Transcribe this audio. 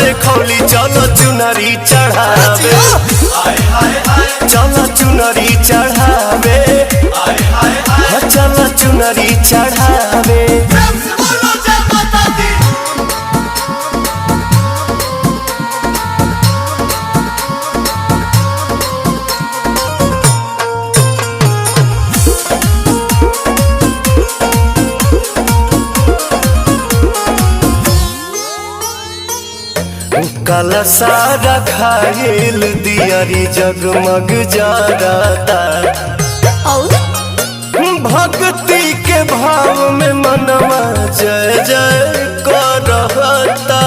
देखौली चलो चुनरी चढ़ावे चलो चुनरी चढ़ावे चलो चुनरी चढ़ावे। काला सारा खाइल दियारी जगमग जरता भक्ति के भाव में मनवा जय जय करता।